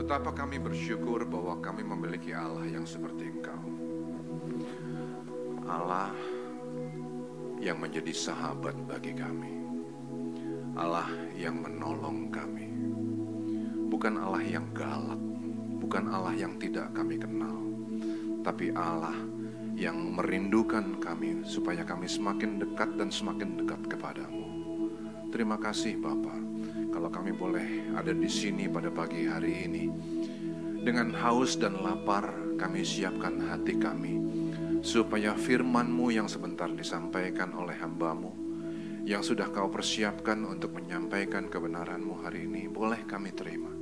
Betapa kami bersyukur bahwa kami memiliki Allah yang seperti Engkau. Allah yang menjadi sahabat bagi kami. Allah yang menolong kami. Bukan Allah yang galak, bukan Allah yang tidak kami kenal, tapi Allah yang merindukan kami supaya kami semakin dekat dan semakin dekat kepadamu. Terima kasih Bapa, kalau kami boleh ada di sini pada pagi hari ini. Dengan haus dan lapar kami siapkan hati kami, supaya firman-Mu yang sebentar disampaikan oleh hamba-Mu, yang sudah Kau persiapkan untuk menyampaikan kebenaran-Mu hari ini, boleh kami terima.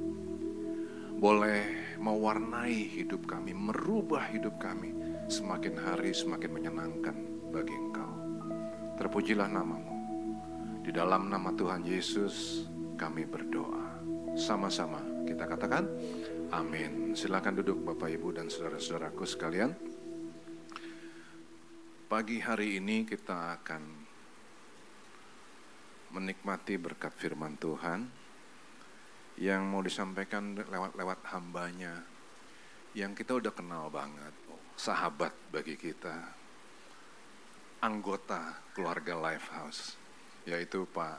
Boleh mewarnai hidup kami, merubah hidup kami, semakin hari semakin menyenangkan bagi Engkau. Terpujilah nama-Mu. Di dalam nama Tuhan Yesus kami berdoa. Sama-sama kita katakan amin. Silakan duduk Bapak Ibu dan saudara-saudaraku sekalian. Pagi hari ini kita akan menikmati berkat firman Tuhan yang mau disampaikan lewat hambanya yang kita udah kenal banget, sahabat bagi kita, anggota keluarga Lifehouse, yaitu Pak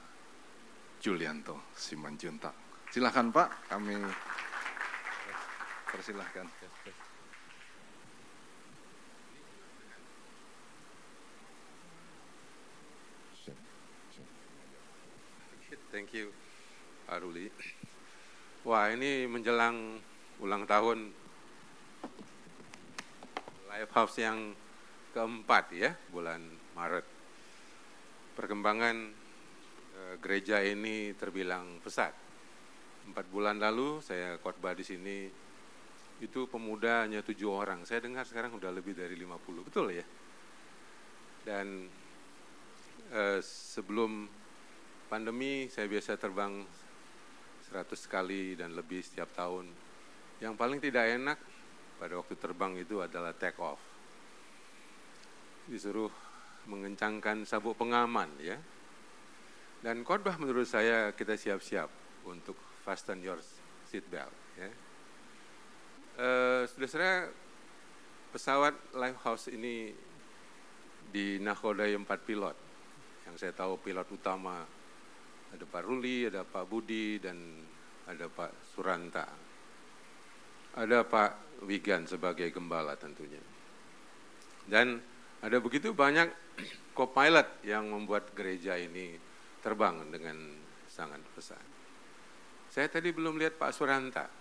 Julianto Simanjuntak. Silakan Pak, kami persilahkan. Thank you, Pak Ruli. Wah, ini menjelang ulang tahun Lifehouse yang keempat ya, bulan Maret. Perkembangan gereja ini terbilang pesat. 4 bulan lalu saya khotbah di sini, itu pemuda hanya 7 orang. Saya dengar sekarang udah lebih dari 50, betul ya? Dan sebelum pandemi saya biasa terbang 100 kali dan lebih setiap tahun. Yang paling tidak enak pada waktu terbang itu adalah take off. Disuruh mengencangkan sabuk pengaman ya. Dan khotbah menurut saya kita siap-siap untuk fasten your seat belt ya. Saudara, pesawat Lifehouse ini dinakodai 4 pilot. Yang saya tahu pilot utama ada Pak Ruli, ada Pak Budi, dan ada Pak Suranta. Ada Pak Wigan sebagai gembala tentunya. Dan ada begitu banyak co-pilot yang membuat gereja ini terbang dengan sangat pesat. Saya tadi belum lihat Pak Suranta.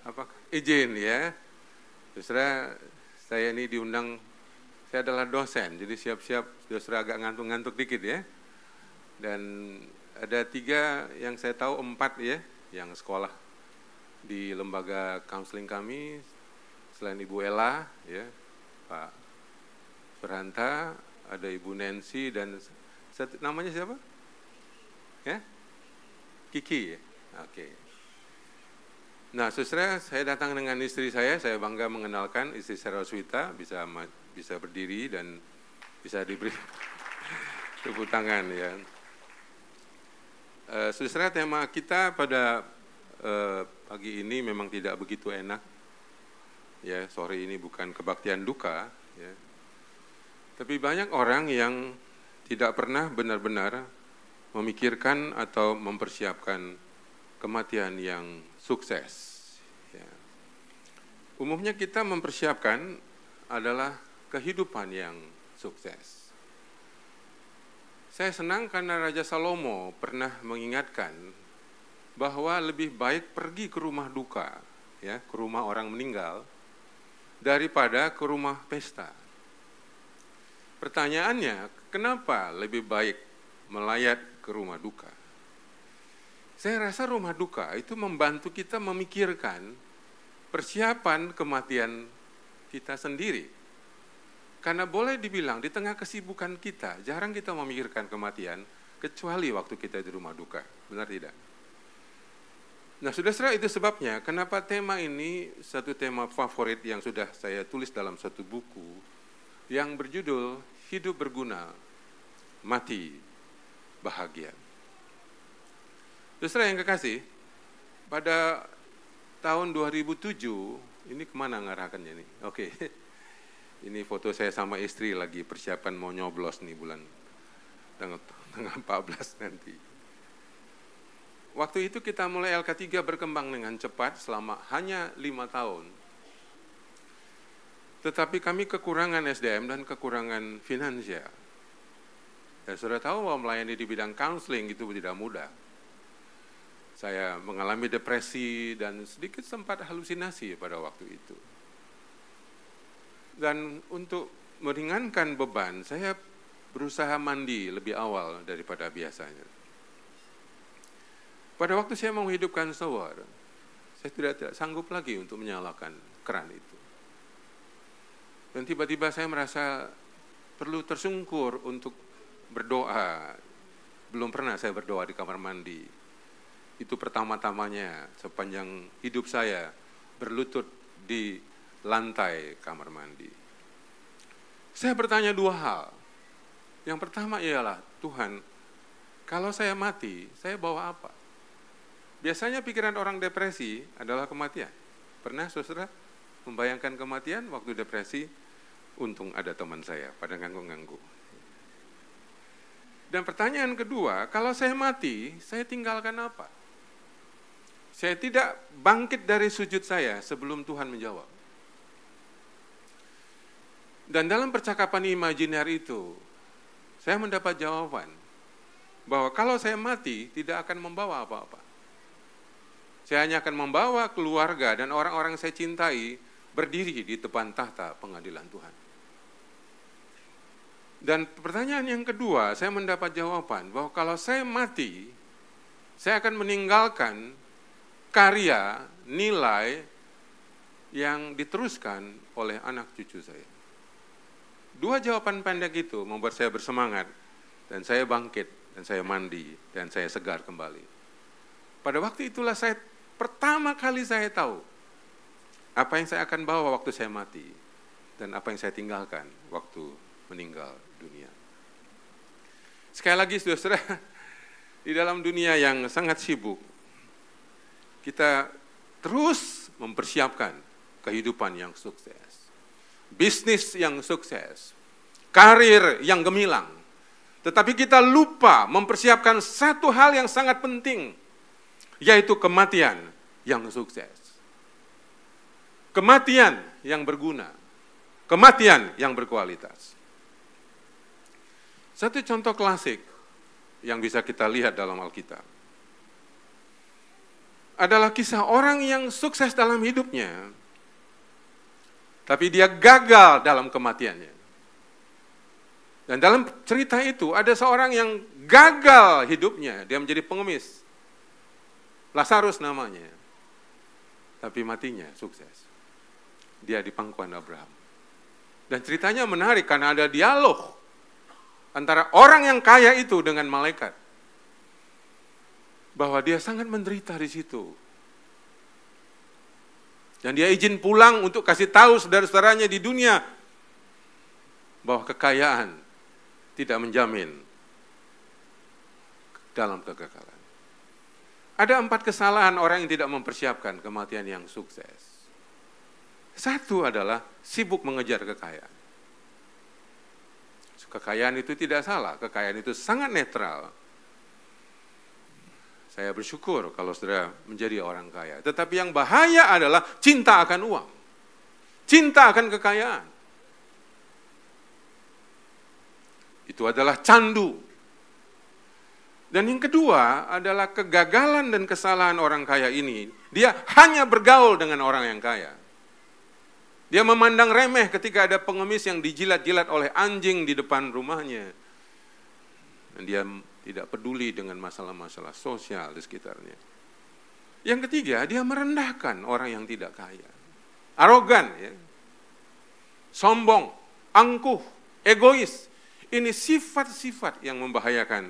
Apakah izin ya? Saudara, saya ini diundang, saya adalah dosen, jadi siap-siap saudara agak ngantuk-ngantuk dikit ya. Dan ada 3 yang saya tahu, 4 ya, yang sekolah di lembaga counseling kami, selain Ibu Ella, ya, Pak Suranta, ada Ibu Nancy, dan namanya siapa? Ya? Kiki ya? Oke. Nah, saudara, saya datang dengan istri saya bangga mengenalkan istri Saraswita, bisa berdiri dan bisa diberi tepuk tangan ya. Saudara, tema kita pada pagi ini memang tidak begitu enak. Ya, sorry, ini bukan kebaktian duka. Ya. Tapi banyak orang yang tidak pernah benar-benar memikirkan atau mempersiapkan kematian yang sukses. Ya. Umumnya kita mempersiapkan adalah kehidupan yang sukses. Saya senang karena Raja Salomo pernah mengingatkan bahwa lebih baik pergi ke rumah duka, ya, ke rumah orang meninggal, daripada ke rumah pesta. Pertanyaannya, kenapa lebih baik melayat ke rumah duka? Saya rasa rumah duka itu membantu kita memikirkan persiapan kematian kita sendiri. Karena boleh dibilang di tengah kesibukan kita, jarang kita memikirkan kematian, kecuali waktu kita di rumah duka. Benar tidak? Nah, saudara, itu sebabnya kenapa tema ini satu tema favorit yang sudah saya tulis dalam satu buku yang berjudul Hidup Berguna, Mati Bahagia. Saudara yang kekasih, pada tahun 2007, ini kemana ngarahkannya nih? Oke, ini foto saya sama istri lagi persiapan mau nyoblos nih bulan tanggal 14 nanti. Waktu itu kita mulai LK3 berkembang dengan cepat selama hanya 5 tahun. Tetapi kami kekurangan SDM dan kekurangan finansial. Dan sudah tahu bahwa melayani di bidang counseling itu tidak mudah. Saya mengalami depresi dan sedikit sempat halusinasi pada waktu itu. Dan untuk meringankan beban, saya berusaha mandi lebih awal daripada biasanya. Pada waktu saya mau menghidupkan shower, saya tidak sanggup lagi untuk menyalakan keran itu. Dan tiba-tiba saya merasa perlu tersungkur untuk berdoa. Belum pernah saya berdoa di kamar mandi. Itu pertama-tamanya sepanjang hidup saya berlutut di lantai kamar mandi. Saya bertanya 2 hal. Yang pertama ialah, Tuhan, kalau saya mati, saya bawa apa? Biasanya pikiran orang depresi adalah kematian. Pernah saudara membayangkan kematian waktu depresi? Untung ada teman saya pada ngangguk-ngangguk. Dan pertanyaan kedua, kalau saya mati, saya tinggalkan apa? Saya tidak bangkit dari sujud saya sebelum Tuhan menjawab. Dan dalam percakapan imajiner itu, saya mendapat jawaban bahwa kalau saya mati, tidak akan membawa apa-apa. Saya hanya akan membawa keluarga dan orang-orang yang saya cintai berdiri di depan tahta pengadilan Tuhan. Dan pertanyaan yang kedua, saya mendapat jawaban bahwa kalau saya mati, saya akan meninggalkan karya, nilai yang diteruskan oleh anak cucu saya. 2 jawaban pendek itu membuat saya bersemangat, dan saya bangkit, dan saya mandi, dan saya segar kembali. Pada waktu itulah pertama kali saya tahu apa yang saya akan bawa waktu saya mati dan apa yang saya tinggalkan waktu meninggal dunia. Sekali lagi saudara, di dalam dunia yang sangat sibuk, kita terus mempersiapkan kehidupan yang sukses, bisnis yang sukses, karir yang gemilang. Tetapi kita lupa mempersiapkan satu hal yang sangat penting, yaitu kematian yang sukses. Kematian yang berguna. Kematian yang berkualitas. Satu contoh klasik yang bisa kita lihat dalam Alkitab adalah kisah orang yang sukses dalam hidupnya, tapi dia gagal dalam kematiannya. Dan dalam cerita itu ada seorang yang gagal hidupnya, dia menjadi pengemis. Lazarus namanya, tapi matinya sukses. Dia di pangkuan Abraham. Dan ceritanya menarik karena ada dialog antara orang yang kaya itu dengan malaikat. Bahwa dia sangat menderita di situ. Dan dia izin pulang untuk kasih tahu saudara-saudaranya di dunia bahwa kekayaan tidak menjamin dalam kekekalan. Ada 4 kesalahan orang yang tidak mempersiapkan kematian yang sukses. Satu adalah sibuk mengejar kekayaan. Kekayaan itu tidak salah, kekayaan itu sangat netral. Saya bersyukur kalau saudara menjadi orang kaya. Tetapi yang bahaya adalah cinta akan uang. Cinta akan kekayaan. Itu adalah candu. Dan yang kedua adalah kegagalan dan kesalahan orang kaya ini. Dia hanya bergaul dengan orang yang kaya. Dia memandang remeh ketika ada pengemis yang dijilat-jilat oleh anjing di depan rumahnya. Dan dia tidak peduli dengan masalah-masalah sosial di sekitarnya. Yang ketiga, dia merendahkan orang yang tidak kaya. Arogan, ya. Sombong, angkuh, egois. Ini sifat-sifat yang membahayakan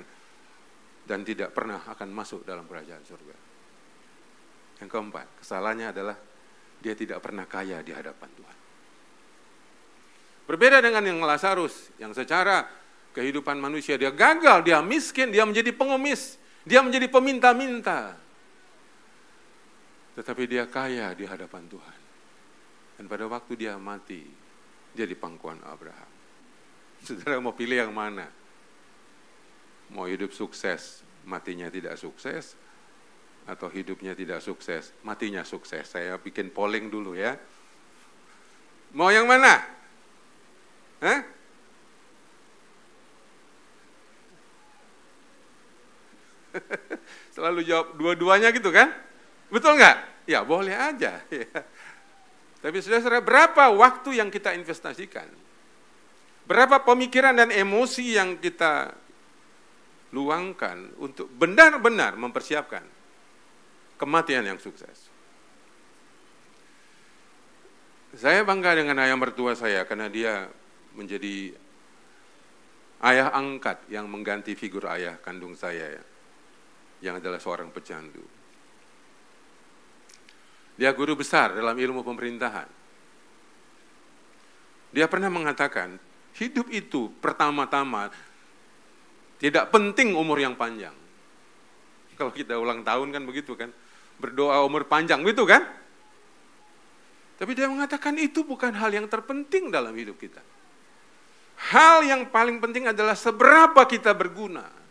dan tidak pernah akan masuk dalam kerajaan surga. Yang keempat, kesalahannya adalah dia tidak pernah kaya di hadapan Tuhan. Berbeda dengan yang Lazarus, yang secara kehidupan manusia dia gagal, dia miskin, dia menjadi pengemis, dia menjadi peminta-minta. Tetapi dia kaya di hadapan Tuhan. Dan pada waktu dia mati, dia di pangkuan Abraham. Saudara mau pilih yang mana? Mau hidup sukses, matinya tidak sukses, atau hidupnya tidak sukses, matinya sukses? Saya bikin polling dulu ya. Mau yang mana? Hah? Selalu jawab dua-duanya gitu kan? Betul nggak? Ya boleh aja. Tapi saudara, berapa waktu yang kita investasikan? Berapa pemikiran dan emosi yang kita luangkan untuk benar-benar mempersiapkan kematian yang sukses? Saya bangga dengan ayah mertua saya karena dia menjadi ayah angkat yang mengganti figur ayah kandung saya yang adalah seorang pecandu. Dia guru besar dalam ilmu pemerintahan. Dia pernah mengatakan, hidup itu pertama-tama tidak penting umur yang panjang. Kalau kita ulang tahun kan begitu kan, berdoa umur panjang gitu kan. Tapi dia mengatakan itu bukan hal yang terpenting dalam hidup kita. Hal yang paling penting adalah seberapa kita berguna.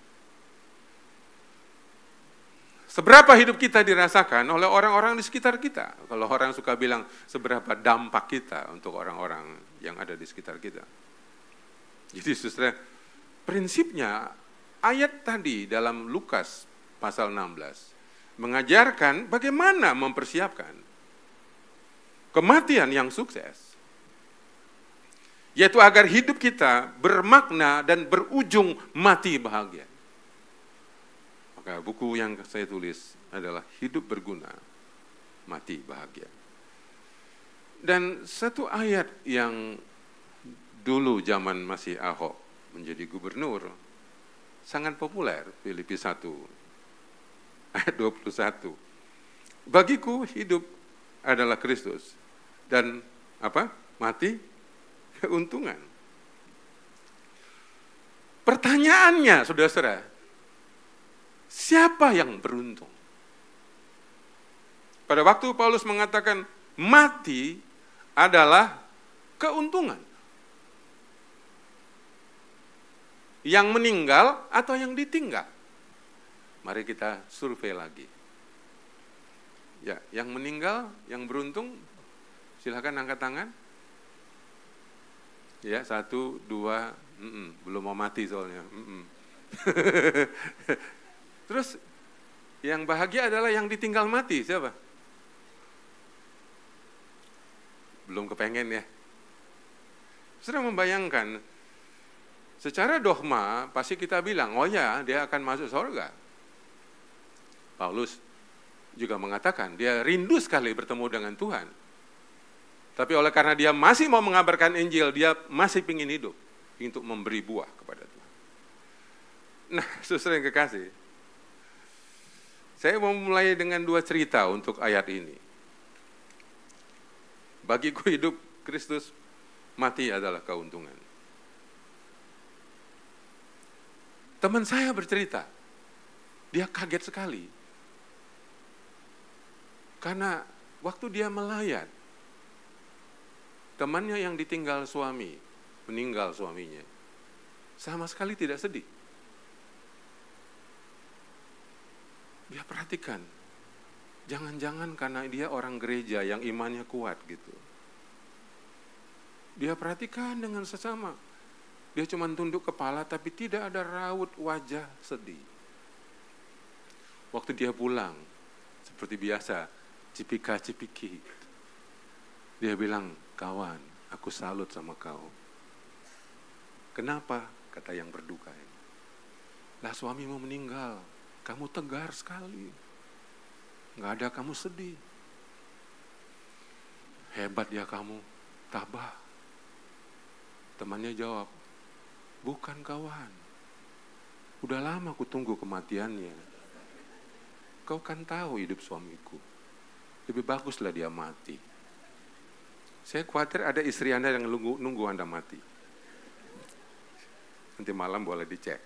Seberapa hidup kita dirasakan oleh orang-orang di sekitar kita. Kalau orang suka bilang seberapa dampak kita untuk orang-orang yang ada di sekitar kita. Jadi saudara, prinsipnya ayat tadi dalam Lukas pasal 16 mengajarkan bagaimana mempersiapkan kematian yang sukses. Yaitu agar hidup kita bermakna dan berujung mati bahagia. Maka buku yang saya tulis adalah Hidup Berguna, Mati Bahagia. Dan satu ayat yang dulu zaman masih Ahok menjadi gubernur, sangat populer, Filipi 1, ayat 21. Bagiku hidup adalah Kristus, dan mati keuntungan. Pertanyaannya, saudara-saudara, siapa yang beruntung? Pada waktu Paulus mengatakan mati adalah keuntungan. Yang meninggal atau yang ditinggal? Mari kita survei lagi. Ya, yang meninggal, yang beruntung, silakan angkat tangan. Ya, 1, 2, belum mau mati soalnya. Terus yang bahagia adalah yang ditinggal mati, siapa? Belum kepengen ya. Sudah membayangkan, secara dogma pasti kita bilang, oh ya dia akan masuk surga. Paulus juga mengatakan, dia rindu sekali bertemu dengan Tuhan. Tapi oleh karena dia masih mau mengabarkan Injil, dia masih ingin hidup untuk memberi buah kepada Tuhan. Nah, saudara yang kekasih, saya mau mulai dengan 2 cerita untuk ayat ini. Bagiku hidup Kristus, mati adalah keuntungan. Teman saya bercerita, dia kaget sekali. Karena waktu dia melayat, temannya yang ditinggal suami, meninggal suaminya, sama sekali tidak sedih. Dia perhatikan, jangan-jangan karena dia orang gereja yang imannya kuat gitu. Dia perhatikan dengan sesama. Dia cuma tunduk kepala tapi tidak ada raut wajah sedih. Waktu dia pulang, seperti biasa, cipika-cipiki. Dia bilang, kawan, aku salut sama kau. Kenapa? Kata yang berduka ini. Lah suamimu meninggal. Kamu tegar sekali. Nggak ada kamu sedih. Hebat ya kamu, tabah. Temannya jawab, bukan kawan. Udah lama aku tunggu kematiannya. Kau kan tahu hidup suamiku. Lebih baguslah dia mati. Saya khawatir ada istri Anda yang nunggu Anda mati. Nanti malam boleh dicek.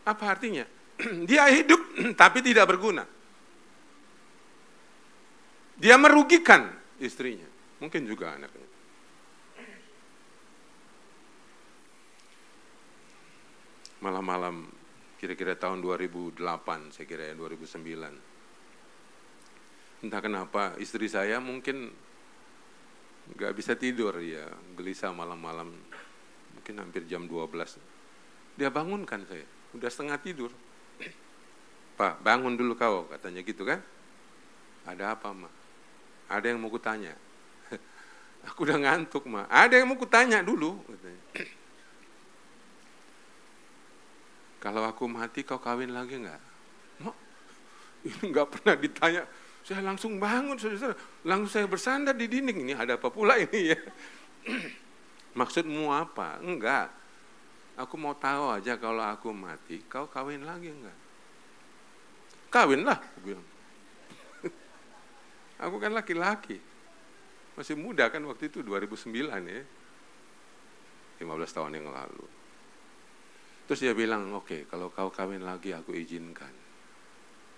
Apa artinya? Dia hidup tapi tidak berguna. Dia merugikan istrinya, mungkin juga anaknya. Malam-malam kira-kira tahun 2008, saya kira ya 2009. Entah kenapa istri saya mungkin nggak bisa tidur, ya gelisah malam-malam, mungkin hampir jam 12. Dia bangunkan saya, udah setengah tidur. Pak, bangun dulu kau, katanya gitu kan. Ada apa, Ma? Ada yang mau kutanya. Aku udah ngantuk, Ma. Ada yang mau kutanya dulu, katanya. Kalau aku mati kau kawin lagi enggak? Ma, ini enggak pernah ditanya. Saya langsung bangun, saudara. Langsung saya bersandar di dinding. Ini ada apa pula ini ya? Maksudmu apa? Enggak. Aku mau tahu aja kalau aku mati, kau kawin lagi enggak? Kawinlah, aku bilang. Aku kan laki-laki. Masih muda kan waktu itu, 2009 ya. 15 tahun yang lalu. Terus dia bilang, oke, kalau kau kawin lagi aku izinkan.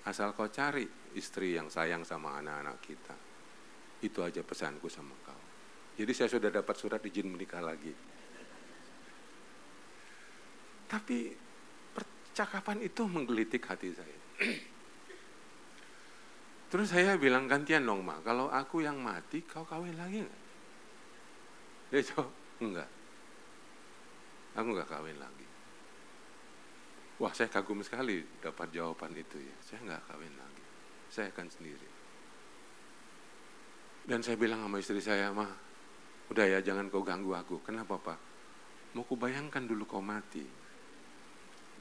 Asal kau cari istri yang sayang sama anak-anak kita. Itu aja pesanku sama kau. Jadi saya sudah dapat surat izin menikah lagi. Tapi percakapan itu menggelitik hati saya. Terus saya bilang, gantian dong, Ma. Kalau aku yang mati, kau kawin lagi enggak? Dia jawab, enggak. Aku enggak kawin lagi. Wah, saya kagum sekali dapat jawaban itu ya. Saya enggak kawin lagi. Saya akan sendiri. Dan saya bilang sama istri saya, Ma, udah ya jangan kau ganggu aku. Kenapa, Pak? Mau kubayangkan dulu kau mati.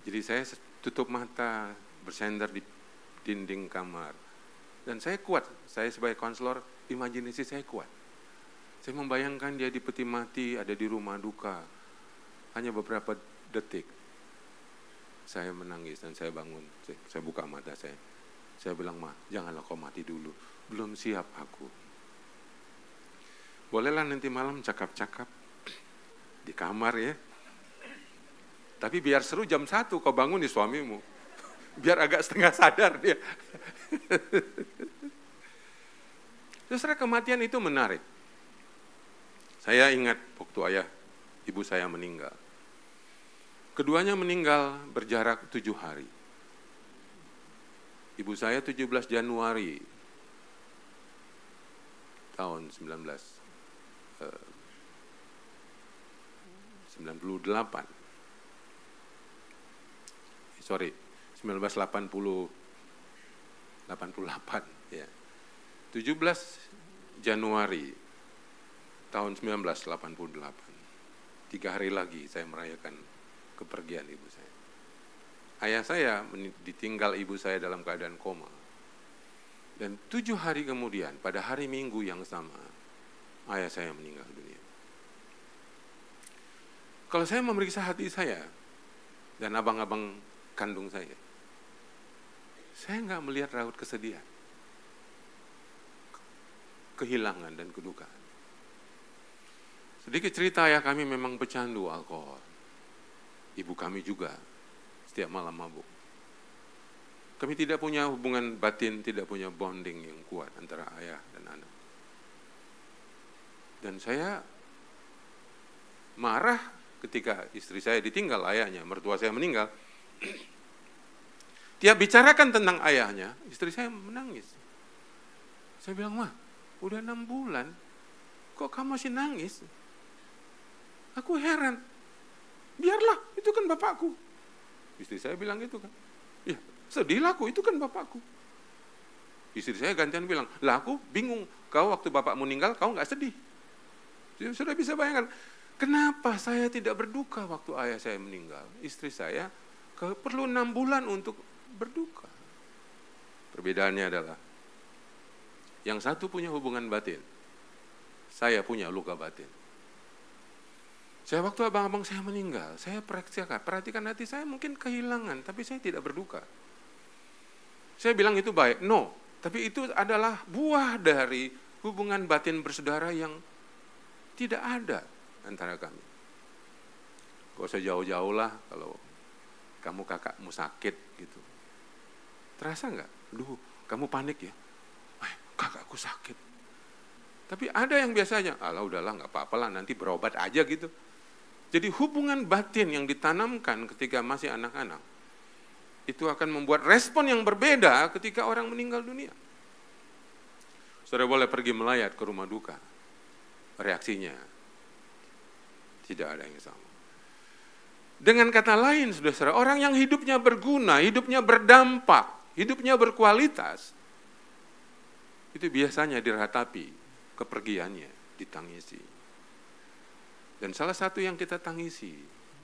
Jadi saya tutup mata, bersandar di dinding kamar. Dan saya kuat, saya sebagai konselor, imajinasi saya kuat. Saya membayangkan dia di peti mati, ada di rumah duka. Hanya beberapa detik. Saya menangis dan saya bangun, saya buka mata saya. Saya bilang, Ma, janganlah kau mati dulu, belum siap aku. Bolehlah nanti malam cakap-cakap di kamar ya. Tapi biar seru jam 1 kau bangun di suamimu. Biar agak setengah sadar dia. Justru kematian itu menarik. Saya ingat waktu ayah ibu saya meninggal. Keduanya meninggal berjarak 7 hari. Ibu saya 17 Januari tahun 1988. 1988 ya. 17 Januari tahun 1988. 3 hari lagi saya merayakan kepergian ibu saya. Ayah saya ditinggal ibu saya dalam keadaan koma. Dan 7 hari kemudian, pada hari Minggu yang sama, ayah saya meninggal dunia. Kalau saya memeriksa hati saya, dan abang-abang kandung saya nggak melihat raut kesedihan, kehilangan dan kedukaan. Sedikit cerita, ayah kami memang pecandu alkohol. Ibu kami juga setiap malam mabuk. Kami tidak punya hubungan batin, tidak punya bonding yang kuat antara ayah dan anak. Dan saya marah ketika istri saya ditinggal ayahnya, mertua saya meninggal. Tiap bicarakan tentang ayahnya, istri saya menangis. Saya bilang, Ma, udah 6 bulan, kok kamu masih nangis? Aku heran. Biarlah, itu kan bapakku. Istri saya bilang gitu kan. Ya, sedihlah aku, itu kan bapakku. Istri saya gantian bilang, lah aku bingung, kau waktu bapakmu meninggal, kau nggak sedih. Sudah bisa bayangkan, kenapa saya tidak berduka waktu ayah saya meninggal? Istri saya perlu 6 bulan untuk berduka. Perbedaannya adalah, yang satu punya hubungan batin, saya punya luka batin. Saya waktu abang-abang saya meninggal, saya perhatikan hati saya mungkin kehilangan, tapi saya tidak berduka. Saya bilang itu baik, no. Tapi itu adalah buah dari hubungan batin bersaudara yang tidak ada antara kami. Gak usah jauh-jauh lah kalau kamu kakakmu sakit gitu. Terasa nggak? Aduh, kamu panik ya? kakakku sakit. Tapi ada yang biasanya, alah udahlah nggak apa-apa lah, nanti berobat aja gitu. Jadi hubungan batin yang ditanamkan ketika masih anak-anak, itu akan membuat respon yang berbeda ketika orang meninggal dunia. Saudara boleh pergi melayat ke rumah duka, reaksinya tidak ada yang sama. Dengan kata lain, saudara, orang yang hidupnya berguna, hidupnya berdampak, hidupnya berkualitas, itu biasanya diratapi kepergiannya, ditangisi. Dan salah satu yang kita tangisi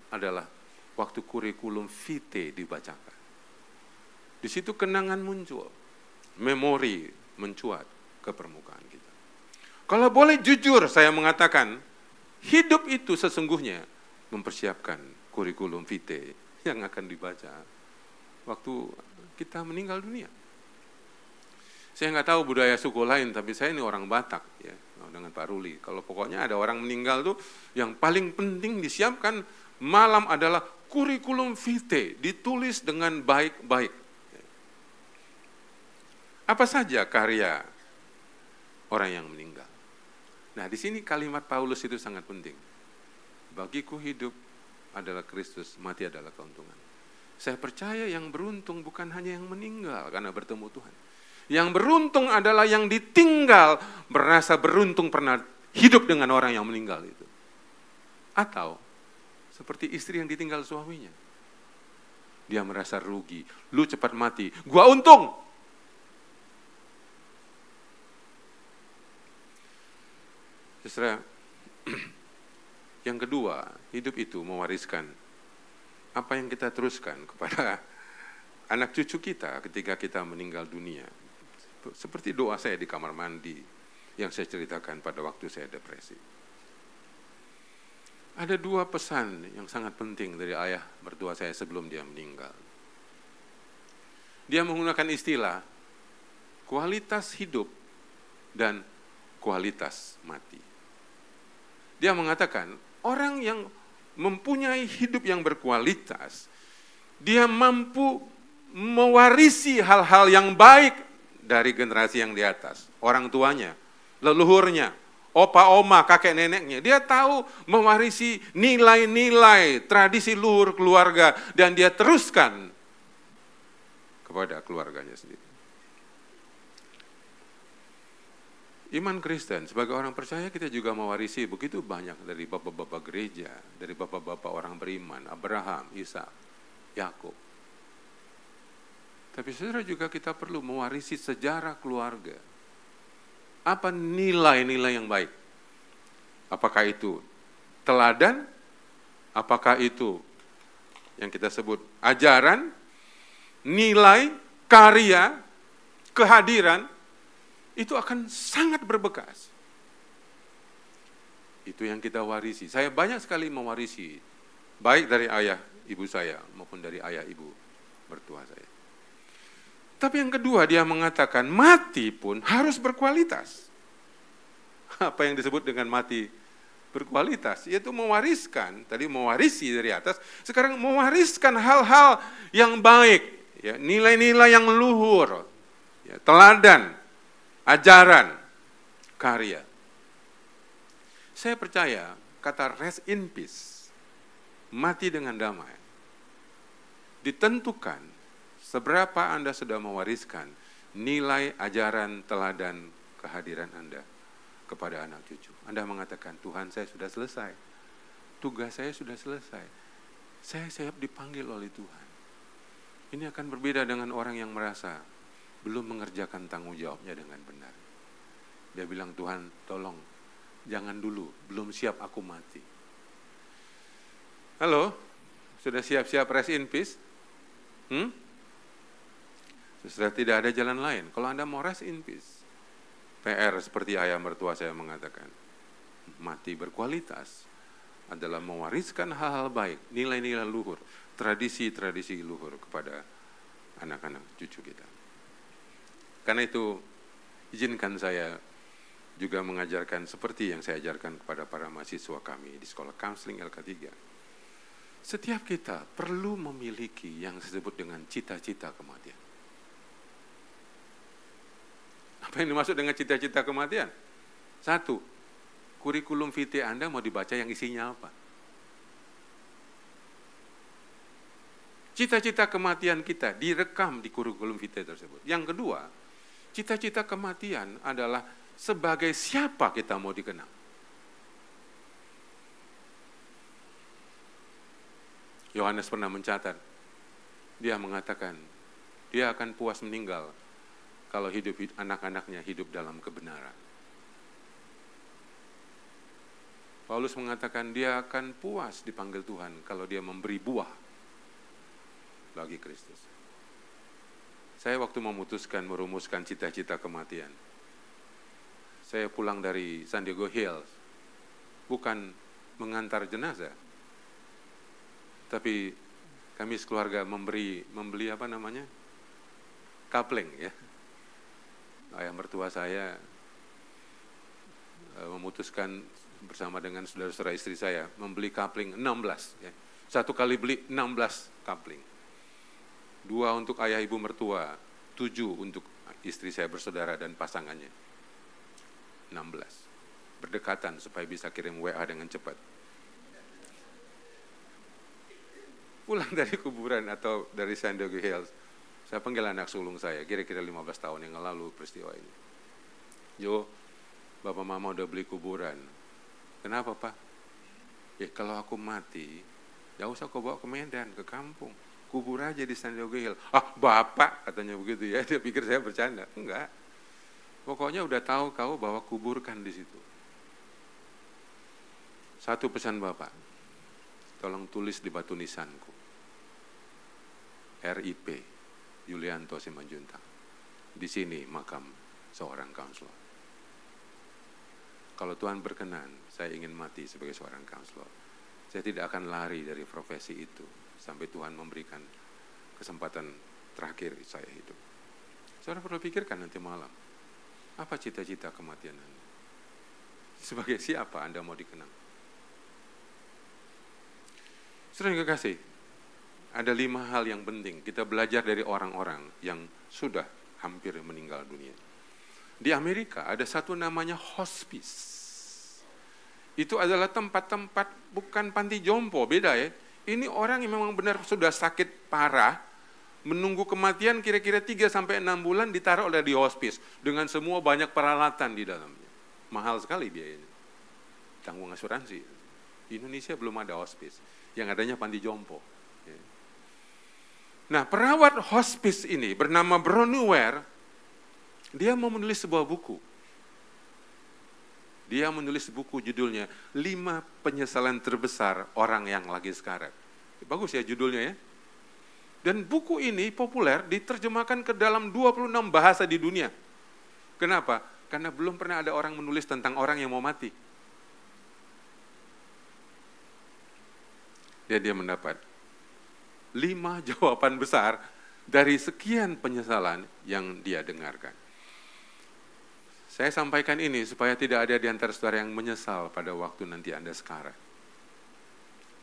adalah waktu kurikulum vitae dibacakan. Di situ kenangan muncul, memori mencuat ke permukaan kita. Kalau boleh jujur saya mengatakan, hidup itu sesungguhnya mempersiapkan kurikulum vitae yang akan dibaca waktu kita meninggal dunia. Saya nggak tahu budaya suku lain, tapi saya ini orang Batak ya, dengan Pak Ruli. Kalau pokoknya ada orang meninggal tuh, yang paling penting disiapkan malam adalah kurikulum vitae, ditulis dengan baik-baik. Apa saja karya orang yang meninggal. Nah, di sini kalimat Paulus itu sangat penting. Bagiku hidup adalah Kristus, mati adalah keuntungan. Saya percaya yang beruntung bukan hanya yang meninggal karena bertemu Tuhan. Yang beruntung adalah yang ditinggal, merasa beruntung pernah hidup dengan orang yang meninggal itu. Atau seperti istri yang ditinggal suaminya. Dia merasa rugi, lu cepat mati, gua untung. Saudara, yang kedua, hidup itu mewariskan apa yang kita teruskan kepada anak cucu kita ketika kita meninggal dunia. Seperti doa saya di kamar mandi yang saya ceritakan pada waktu saya depresi. Ada dua pesan yang sangat penting dari ayah mertua saya sebelum dia meninggal. Dia menggunakan istilah kualitas hidup dan kualitas mati. Dia mengatakan orang yang mempunyai hidup yang berkualitas, dia mampu mewarisi hal-hal yang baik dari generasi yang di atas, orang tuanya, leluhurnya, opa oma, kakek neneknya. Dia tahu mewarisi nilai-nilai tradisi luhur keluarga dan dia teruskan kepada keluarganya sendiri. Iman Kristen, sebagai orang percaya kita juga mewarisi begitu banyak dari bapak-bapak gereja, dari bapak-bapak orang beriman, Abraham, Ishak, Yakub. Tapi saudara juga kita perlu mewarisi sejarah keluarga. Apa nilai-nilai yang baik? Apakah itu teladan? Apakah itu yang kita sebut ajaran, nilai, karya, kehadiran? Itu akan sangat berbekas. Itu yang kita warisi. Saya banyak sekali mewarisi, baik dari ayah ibu saya maupun dari ayah ibu mertua saya. Tapi yang kedua dia mengatakan mati pun harus berkualitas. Apa yang disebut dengan mati berkualitas? Yaitu mewariskan, tadi mewarisi dari atas, sekarang mewariskan hal-hal yang baik, ya, nilai-nilai yang luhur, ya, teladan, ajaran, karya. Saya percaya kata rest in peace, mati dengan damai, ditentukan seberapa Anda sudah mewariskan nilai, ajaran, teladan, kehadiran Anda kepada anak cucu. Anda mengatakan, Tuhan saya sudah selesai, tugas saya sudah selesai, saya siap dipanggil oleh Tuhan. Ini akan berbeda dengan orang yang merasa belum mengerjakan tanggung jawabnya dengan benar. Dia bilang, Tuhan tolong, jangan dulu, belum siap aku mati. Halo, sudah siap-siap rest in peace? Sudah tidak ada jalan lain. Kalau Anda mau rest in peace, PR seperti ayah mertua saya mengatakan, mati berkualitas adalah mewariskan hal-hal baik, nilai-nilai luhur, tradisi-tradisi luhur kepada anak-anak cucu kita. Karena itu, izinkan saya juga mengajarkan seperti yang saya ajarkan kepada para mahasiswa kami di sekolah counseling LK3. Setiap kita perlu memiliki yang disebut dengan cita-cita kematian. Apa yang dimaksud dengan cita-cita kematian? Satu, kurikulum vitae Anda mau dibaca yang isinya apa? Cita-cita kematian kita direkam di kurikulum vitae tersebut. Yang kedua, cita-cita kematian adalah sebagai siapa kita mau dikenang. Yohanes pernah mencatat, dia mengatakan, dia akan puas meninggal kalau anak-anaknya hidup dalam kebenaran. Paulus mengatakan dia akan puas dipanggil Tuhan kalau dia memberi buah bagi Kristus. Saya waktu merumuskan cita-cita kematian, saya pulang dari San Diego Hills, bukan mengantar jenazah, tapi kami sekeluarga membeli kapling ya. Ayah mertua saya memutuskan bersama dengan saudara-saudara istri saya membeli kapling 16 ya. Satu kali beli 16 kapling. 2 untuk ayah ibu mertua, 7 untuk istri saya bersaudara dan pasangannya. 16. Berdekatan supaya bisa kirim WA dengan cepat. Pulang dari kuburan atau dari San Diego Hills, saya panggil anak sulung saya, kira-kira 15 tahun yang lalu peristiwa ini. Jo, Bapak Mama udah beli kuburan. Kenapa, Pak? Ya kalau aku mati, gak usah kau bawa ke Medan, ke kampung. Kubur aja di San Diego Hills. Ah, Bapak, katanya begitu ya. Dia pikir saya bercanda. Enggak. Pokoknya udah tahu kau bahwa kuburkan di situ. Satu pesan Bapak, tolong tulis di batu nisanku. RIP, Julianto Simanjuntak. Di sini makam seorang kaunselor. Kalau Tuhan berkenan, saya ingin mati sebagai seorang kaunselor. Saya tidak akan lari dari profesi itu sampai Tuhan memberikan kesempatan terakhir saya hidup. Saudara perlu pikirkan nanti malam, apa cita-cita kematian Anda? Sebagai siapa Anda mau dikenang? Saudara yang kekasih, ada 5 hal yang penting kita belajar dari orang-orang yang sudah hampir meninggal dunia. Di Amerika ada satu namanya hospice. Itu adalah tempat-tempat bukan panti jompo, beda ya. Ini orang yang memang benar sudah sakit parah, menunggu kematian kira-kira 3-6 bulan ditaruh oleh di hospice dengan semua banyak peralatan di dalamnya. Mahal sekali biayanya. Tanggung asuransi. Di Indonesia belum ada hospice. Yang adanya panti jompo. Nah, perawat hospice ini bernama Bronnie Ware, dia mau menulis sebuah buku. Dia menulis buku judulnya 5 penyesalan terbesar orang yang lagi sekarat. Bagus ya judulnya ya. Dan buku ini populer, diterjemahkan ke dalam 26 bahasa di dunia. Kenapa? Karena belum pernah ada orang menulis tentang orang yang mau mati. Dan dia mendapat 5 jawaban besar dari sekian penyesalan yang dia dengarkan. Saya sampaikan ini supaya tidak ada di antara saudara yang menyesal pada waktu nanti Anda sekarat.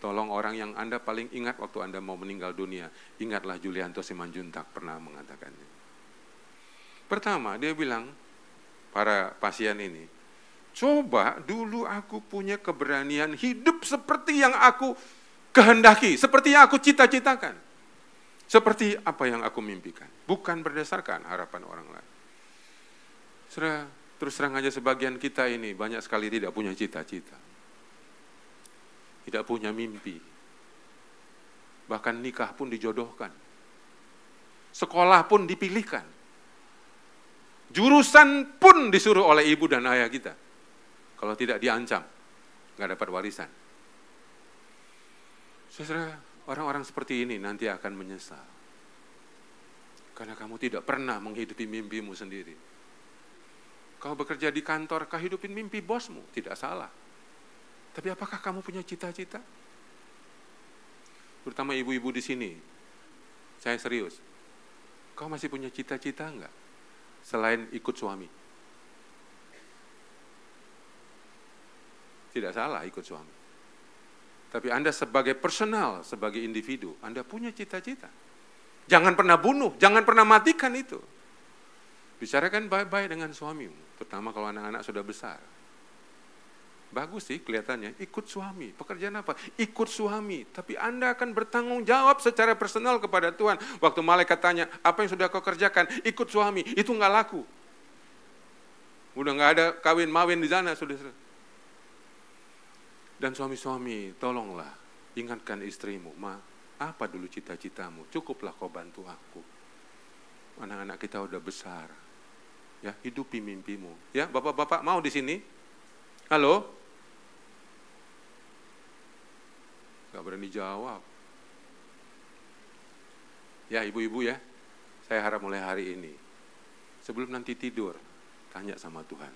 Tolong orang yang Anda paling ingat waktu Anda mau meninggal dunia, ingatlah Julianto Simanjuntak pernah mengatakannya. Pertama, dia bilang, para pasien ini, coba dulu aku punya keberanian hidup seperti yang aku kehendaki, seperti yang aku cita-citakan. Seperti apa yang aku mimpikan, bukan berdasarkan harapan orang lain. Saudara, terus terang aja sebagian kita ini banyak sekali tidak punya cita-cita. Tidak punya mimpi. Bahkan nikah pun dijodohkan. Sekolah pun dipilihkan. Jurusan pun disuruh oleh ibu dan ayah kita. Kalau tidak diancam, nggak dapat warisan. Saudara, orang-orang seperti ini nanti akan menyesal. Karena kamu tidak pernah menghidupi mimpimu sendiri. Kau bekerja di kantor, kau hidupin mimpi bosmu, tidak salah. Tapi apakah kamu punya cita-cita? Terutama ibu-ibu di sini, saya serius. Kau masih punya cita-cita enggak? Selain ikut suami. Tidak salah ikut suami. Tapi Anda sebagai personal, sebagai individu, Anda punya cita-cita. Jangan pernah bunuh, jangan pernah matikan itu. Bicarakan baik-baik dengan suamimu, terutama kalau anak-anak sudah besar. Bagus sih kelihatannya, ikut suami. Pekerjaan apa? Ikut suami. Tapi Anda akan bertanggung jawab secara personal kepada Tuhan. Waktu malaikat tanya, apa yang sudah kau kerjakan? Ikut suami. Itu nggak laku. Udah nggak ada kawin-mawin di sana, sudah. Dan suami-suami, tolonglah ingatkan istrimu, Ma, apa dulu cita-citamu? Cukuplah kau bantu aku. Anak-anak kita udah besar. Ya, hidupi mimpimu. Ya, bapak-bapak mau di sini? Halo? Gak berani jawab. Ya, ibu-ibu ya, saya harap mulai hari ini, sebelum nanti tidur, tanya sama Tuhan,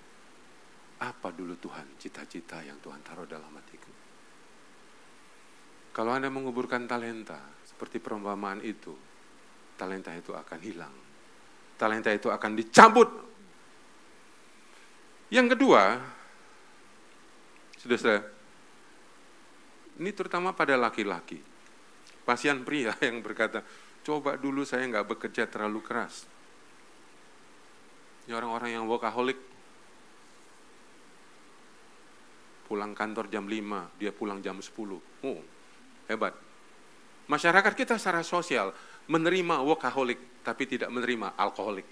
apa dulu Tuhan cita-cita yang Tuhan taruh dalam hatiku? Kalau Anda menguburkan talenta, seperti perumpamaan itu, talenta itu akan hilang. Talenta itu akan dicabut. Yang kedua, saudara, ini terutama pada laki-laki. Pasien pria yang berkata, coba dulu saya nggak bekerja terlalu keras. Ini orang-orang yang workaholic. Pulang kantor jam 5, dia pulang jam 10. Oh, hebat. Masyarakat kita secara sosial menerima workaholic, tapi tidak menerima alkoholik.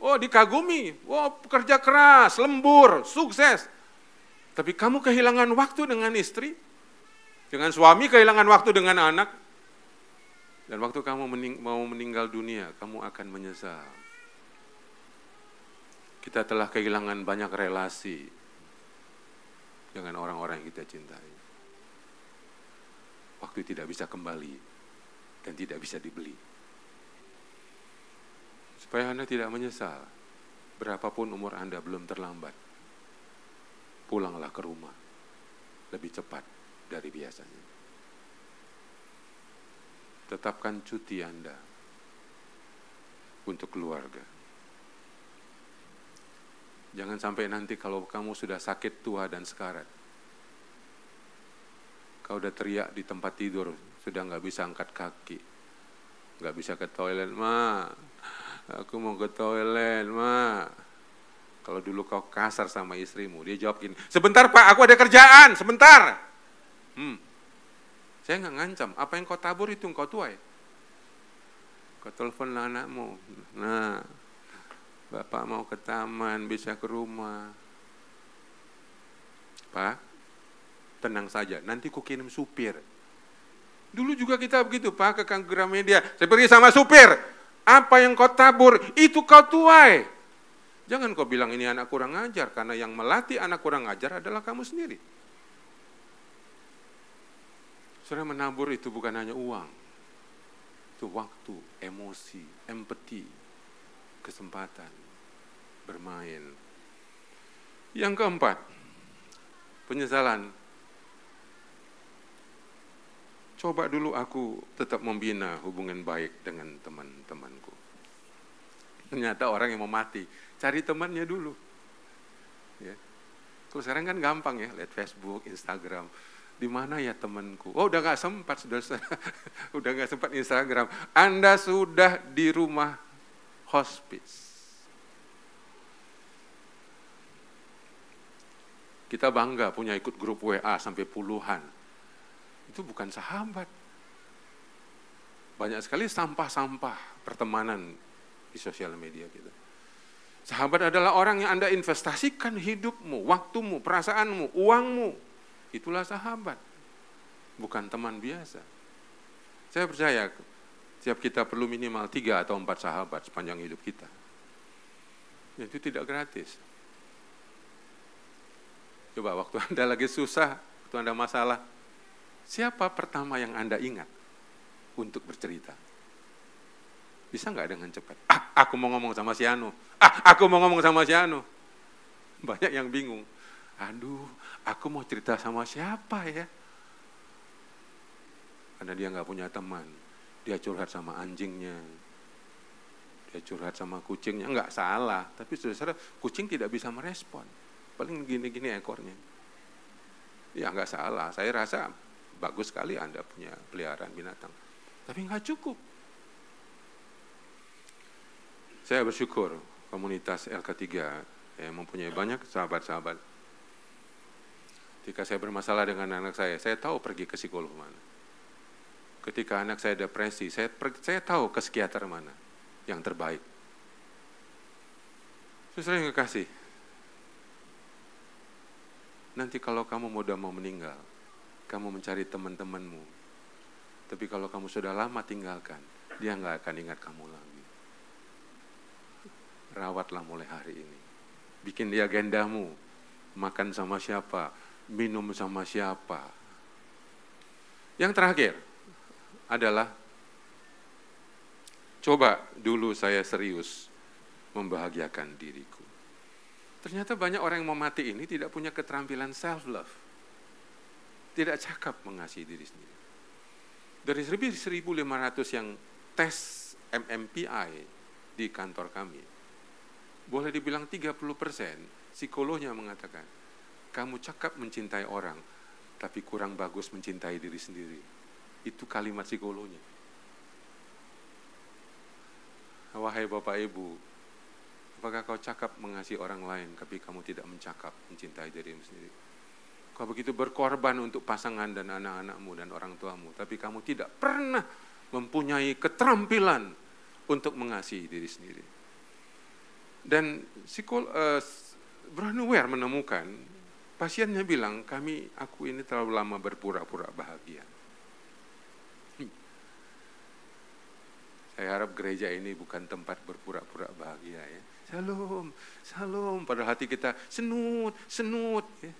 Oh, dikagumi. Oh, pekerja keras, lembur, sukses. Tapi kamu kehilangan waktu dengan istri, dengan suami, kehilangan waktu dengan anak. Dan waktu kamu mau meninggal dunia, kamu akan menyesal. Kita telah kehilangan banyak relasi dengan orang-orang yang kita cintai. Waktu tidak bisa kembali dan tidak bisa dibeli. Supaya Anda tidak menyesal, berapapun umur Anda belum terlambat. Pulanglah ke rumah lebih cepat dari biasanya. Tetapkan cuti Anda untuk keluarga. Jangan sampai nanti kalau kamu sudah sakit tua dan sekarat, kau udah teriak di tempat tidur, sudah nggak bisa angkat kaki, nggak bisa ke toilet, Ma, aku mau ke toilet, Ma. Kalau dulu kau kasar sama istrimu, dia jawab gini, sebentar Pak, aku ada kerjaan, sebentar. Saya nggak ngancam, apa yang kau tabur itu kau tuai. Kau telepon anakmu, nah, Bapak mau ke taman, bisa ke rumah. Pak, tenang saja, nanti ku kirim supir. Dulu juga kita begitu, Pak, ke Gramedia, saya pergi sama supir. Apa yang kau tabur, itu kau tuai. Jangan kau bilang ini anak kurang ajar, karena yang melatih anak kurang ajar adalah kamu sendiri. Saudara, menabur itu bukan hanya uang. Itu waktu, emosi, empati, kesempatan, bermain. Yang keempat, penyesalan. Coba dulu aku tetap membina hubungan baik dengan teman-temanku. Ternyata orang yang mau mati, cari temannya dulu. Ya. Kalau sekarang kan gampang ya, lihat Facebook, Instagram. Di mana ya temanku? Oh, udah nggak sempat, saudara. Udah nggak sempat Instagram. Anda sudah di rumah hospice. Kita bangga punya ikut grup WA sampai puluhan. Itu bukan sahabat. Banyak sekali sampah-sampah pertemanan di sosial media kita. Sahabat adalah orang yang Anda investasikan hidupmu, waktumu, perasaanmu, uangmu. Itulah sahabat, bukan teman biasa. Saya percaya setiap kita perlu minimal 3 atau 4 sahabat sepanjang hidup kita. Itu tidak gratis. Coba waktu Anda lagi susah, waktu Anda masalah, siapa pertama yang Anda ingat untuk bercerita? Bisa nggak dengan cepat? Aku mau ngomong sama si Anu. Aku mau ngomong sama si Anu. Banyak yang bingung. Aduh, aku mau cerita sama siapa ya? Karena dia nggak punya teman. Dia curhat sama anjingnya. Dia curhat sama kucingnya. Nggak salah. Tapi saudara, kucing tidak bisa merespon. Paling gini-gini ekornya. Ya nggak salah. Saya rasa bagus sekali Anda punya peliharaan binatang. Tapi nggak cukup. Saya bersyukur komunitas LK3 mempunyai banyak sahabat-sahabat. Ketika saya bermasalah dengan anak saya tahu pergi ke psikolog mana. Ketika anak saya depresi, saya tahu ke psikiater mana yang terbaik. Saudara yang kekasih, nanti kalau kamu udah mau meninggal, kamu mencari teman-temanmu. Tapi kalau kamu sudah lama tinggalkan, dia nggak akan ingat kamu lagi. Rawatlah mulai hari ini. Bikin dia agendamu. Makan sama siapa, minum sama siapa. Yang terakhir adalah, coba dulu saya serius membahagiakan diriku. Ternyata banyak orang yang mau mati ini tidak punya keterampilan self-love. Tidak cakap mengasihi diri sendiri. Dari 1.500 yang tes MMPI di kantor kami, boleh dibilang 30% psikolognya mengatakan, kamu cakap mencintai orang, tapi kurang bagus mencintai diri sendiri. Itu kalimat psikolognya. Wahai Bapak Ibu, apakah kau cakap mengasihi orang lain, tapi kamu tidak mencakap mencintai dirimu sendiri? Kau begitu berkorban untuk pasangan dan anak-anakmu dan orang tuamu, tapi kamu tidak pernah mempunyai keterampilan untuk mengasihi diri sendiri. Dan Brandware menemukan, pasiennya bilang, aku ini terlalu lama berpura-pura bahagia. Saya harap gereja ini bukan tempat berpura-pura bahagia ya. Shalom, shalom, padahal hati kita senut, ya.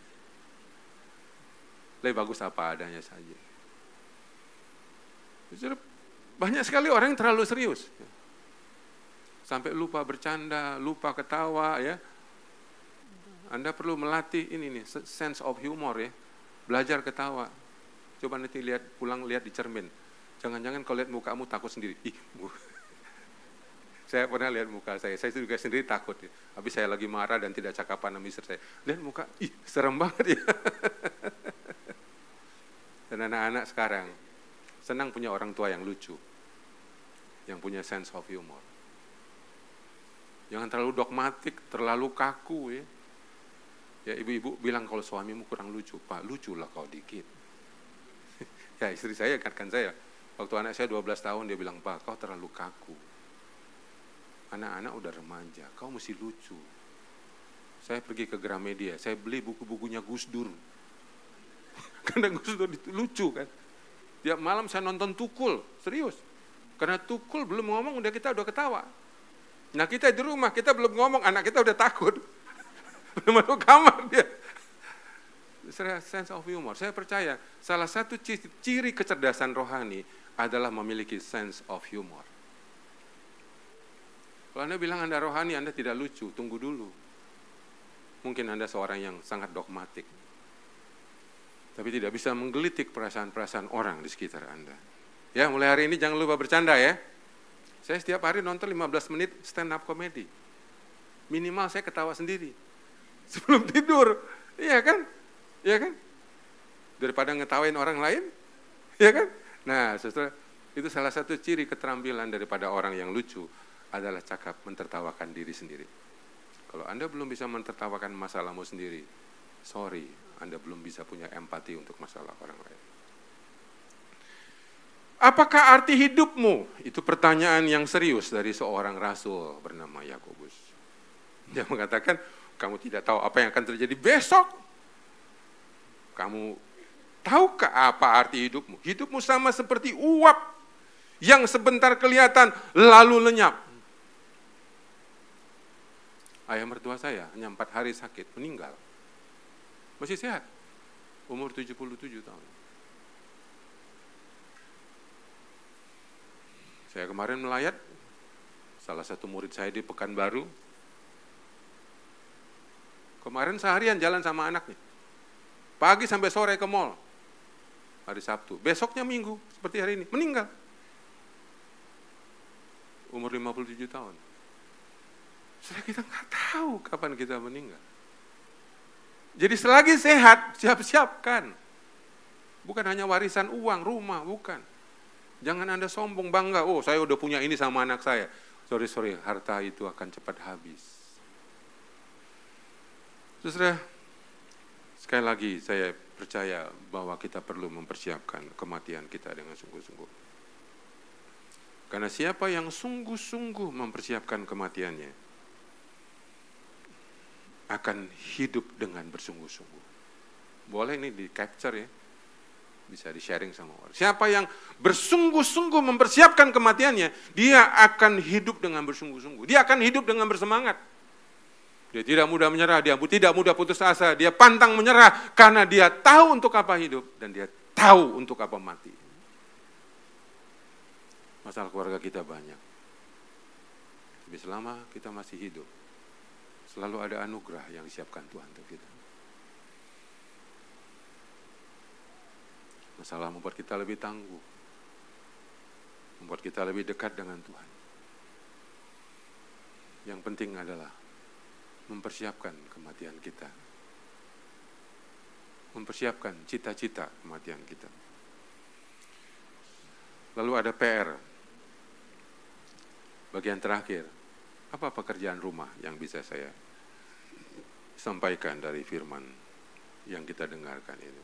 Lebih bagus apa adanya saja. Banyak sekali orang yang terlalu serius. Sampai lupa bercanda, lupa ketawa ya. Anda perlu melatih ini nih, sense of humor ya. Belajar ketawa. Coba nanti pulang lihat di cermin. Jangan-jangan kalau lihat mukamu takut sendiri. Saya pernah lihat muka saya juga sendiri takut ya. Habis saya lagi marah dan tidak cakapan sama istri saya. Lihat muka, serem banget ya. Dan anak-anak sekarang senang punya orang tua yang lucu, yang punya sense of humor. Jangan terlalu dogmatik, terlalu kaku ya. Ya ibu-ibu bilang kalau suamimu kurang lucu, Pak lucu lah kau dikit. Ya istri saya ingatkan saya, waktu anak saya 12 tahun dia bilang, Pak kau terlalu kaku. Anak-anak udah remaja, kau mesti lucu. Saya pergi ke Gramedia, saya beli buku-bukunya Gus Dur. Karena Gus Dur itu lucu kan. Tiap malam saya nonton Tukul, serius. Karena Tukul belum ngomong, kita udah ketawa. Nah kita di rumah, kita belum ngomong, anak kita udah takut. Belum masuk kamar dia. Sense of humor. Saya percaya salah satu ciri kecerdasan rohani adalah memiliki sense of humor. Kalau Anda bilang Anda rohani, Anda tidak lucu, tunggu dulu. Mungkin Anda seorang yang sangat dogmatik. Tapi tidak bisa menggelitik perasaan-perasaan orang di sekitar Anda. Ya, mulai hari ini jangan lupa bercanda ya. Saya setiap hari nonton 15 menit stand up comedy. Minimal saya ketawa sendiri. Sebelum tidur. Iya kan? Iya kan? Daripada ngetawain orang lain. Iya kan? Nah, saudara, itu salah satu ciri keterampilan daripada orang yang lucu adalah cakap mentertawakan diri sendiri. Kalau Anda belum bisa mentertawakan masalahmu sendiri, sorry, Anda belum bisa punya empati untuk masalah orang lain. Apakah arti hidupmu? Itu pertanyaan yang serius dari seorang rasul bernama Yakobus. Dia mengatakan, kamu tidak tahu apa yang akan terjadi besok. Kamu tahukah apa arti hidupmu? Hidupmu sama seperti uap yang sebentar kelihatan lalu lenyap. Ayah mertua saya hanya 4 hari sakit, meninggal. Masih sehat, umur 77 tahun. Saya kemarin melayat, salah satu murid saya di Pekanbaru. Kemarin seharian jalan sama anaknya. Pagi sampai sore ke mall. Hari Sabtu. Besoknya Minggu, seperti hari ini, meninggal. Umur 57 tahun. Saudara, kita nggak tahu kapan kita meninggal. Jadi selagi sehat, siap-siapkan. Bukan hanya warisan uang, rumah, bukan. Jangan Anda sombong, bangga, oh saya udah punya ini sama anak saya. Sorry, harta itu akan cepat habis. Saudara, sekali lagi saya percaya bahwa kita perlu mempersiapkan kematian kita dengan sungguh-sungguh. Karena siapa yang sungguh-sungguh mempersiapkan kematiannya akan hidup dengan bersungguh-sungguh. Boleh ini di capture ya, bisa di sharing sama orang. Siapa yang bersungguh-sungguh mempersiapkan kematiannya, dia akan hidup dengan bersungguh-sungguh. Dia akan hidup dengan bersemangat. Dia tidak mudah menyerah, dia tidak mudah putus asa, dia pantang menyerah karena dia tahu untuk apa hidup dan dia tahu untuk apa mati. Masalah keluarga kita banyak. Tapi selama kita masih hidup, selalu ada anugerah yang disiapkan Tuhan untuk kita. Masalah membuat kita lebih tangguh, membuat kita lebih dekat dengan Tuhan. Yang penting adalah mempersiapkan kematian kita, mempersiapkan cita-cita kematian kita. Lalu ada PR, bagian terakhir, apa pekerjaan rumah yang bisa saya sampaikan dari firman yang kita dengarkan ini.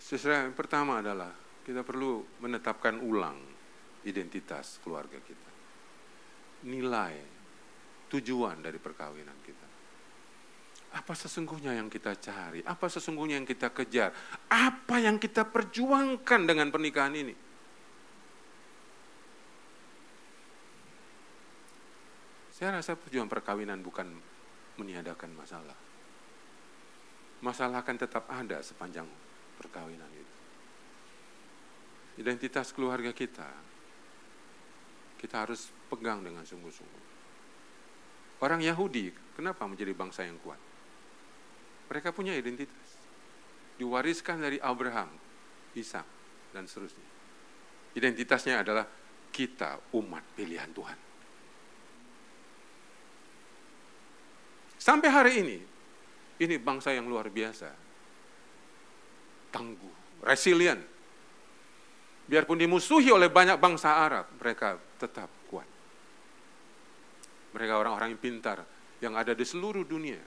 Yang pertama adalah kita perlu menetapkan ulang identitas keluarga kita. Nilai, tujuan dari perkawinan kita. Apa sesungguhnya yang kita cari? Apa sesungguhnya yang kita kejar? Apa yang kita perjuangkan dengan pernikahan ini? Saya rasa tujuan perkawinan bukan meniadakan masalah. Masalah akan tetap ada sepanjang perkawinan itu. Identitas keluarga kita harus pegang dengan sungguh-sungguh. Orang Yahudi, kenapa menjadi bangsa yang kuat? Mereka punya identitas. Diwariskan dari Abraham, Ishak, dan seterusnya. Identitasnya adalah kita umat pilihan Tuhan. Sampai hari ini bangsa yang luar biasa. Tangguh, resilient. Biarpun dimusuhi oleh banyak bangsa Arab, mereka tetap kuat. Mereka orang-orang yang pintar, yang ada di seluruh dunia.